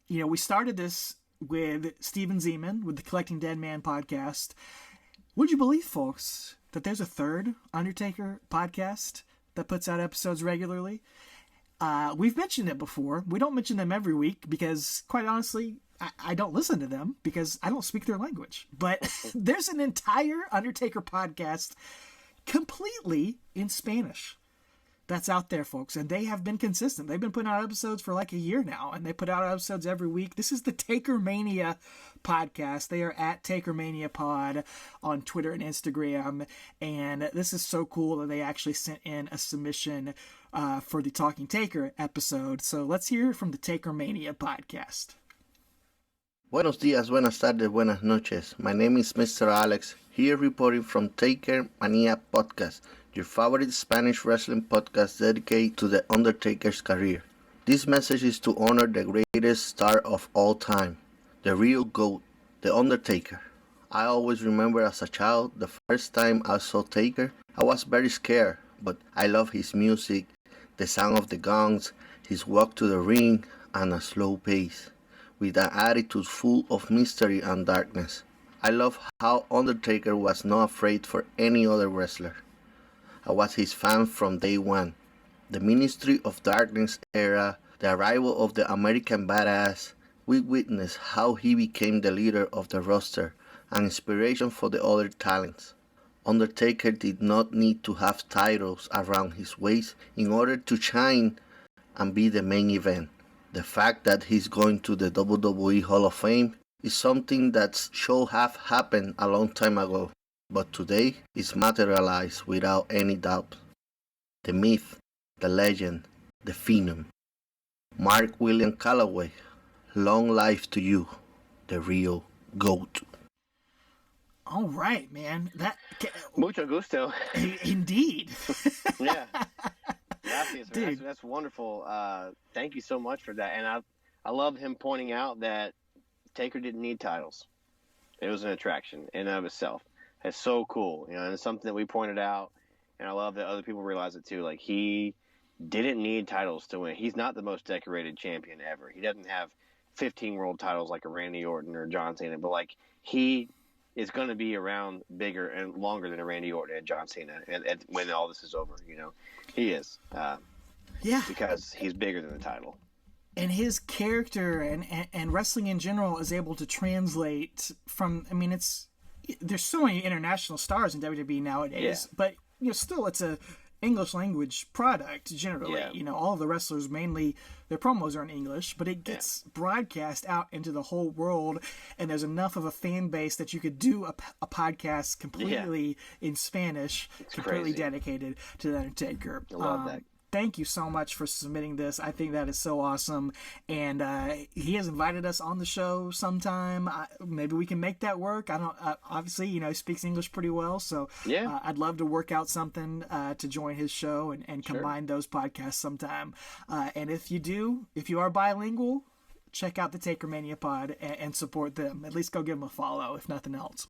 we started this with Steven Zeman with the Collecting Dead Man podcast. Would you believe, folks, that there's a third Undertaker podcast that puts out episodes regularly? We've mentioned it before. We don't mention them every week because, quite honestly, I don't listen to them because I don't speak their language. But there's an entire Undertaker podcast completely in Spanish that's out there, folks, and they have been consistent. They've been putting out episodes for like a year now, and they put out episodes every week. This is the Takermania Podcast. They are at Takermania Pod on Twitter and Instagram, and this is so cool that they actually sent in a submission for the Talking Taker episode. So let's hear from the Takermania Podcast. Buenos Días, Buenas Tardes, Buenas Noches. My name is Mr. Alex, here reporting from Takermania Podcast, your favorite Spanish wrestling podcast dedicated to the Undertaker's career. This message is to honor the greatest star of all time, the real GOAT, the Undertaker. I always remember as a child, the first time I saw Taker, I was very scared, but I love his music, the sound of the gongs, his walk to the ring, and a slow pace, with an attitude full of mystery and darkness. I love how Undertaker was not afraid for any other wrestler. I was his fan from day one. The Ministry of Darkness era, the arrival of the American Badass, we witnessed how he became the leader of the roster and inspiration for the other talents. Undertaker did not need to have titles around his waist in order to shine and be the main event. The fact that he's going to the WWE Hall of Fame is something that should have happened a long time ago, but today is materialized without any doubt. The myth, the legend, the phenom. Mark William Calloway, long life to you, the real GOAT. All right, man. Mucho gusto. Indeed. Yeah. Gracias, dude. That's wonderful. Thank you so much for that. And I love him pointing out that Taker didn't need titles. It was an attraction in and of itself. It's so cool, and it's something that we pointed out, and I love that other people realize it too. Like, he didn't need titles to win. He's not the most decorated champion ever. He doesn't have 15 world titles like a Randy Orton or John Cena, but like, he is going to be around bigger and longer than a Randy Orton and John Cena, and when all this is over, he is. Yeah, because he's bigger than the title. And his character and wrestling in general is able to translate from. I mean, there's so many international stars in WWE nowadays, but still it's a English language product generally. Yeah. All of the wrestlers, mainly their promos are in English, but it gets broadcast out into the whole world, and there's enough of a fan base that you could do a podcast completely in Spanish, it's completely crazy. Dedicated to the Undertaker. I love that. Thank you so much for submitting this. I think that is so awesome. And he has invited us on the show sometime. Maybe we can make that work. I don't. Obviously, he speaks English pretty well. So I'd love to work out something to join his show and combine those podcasts sometime. And if you are bilingual, check out the Takermania Pod and support them. At least go give them a follow, if nothing else.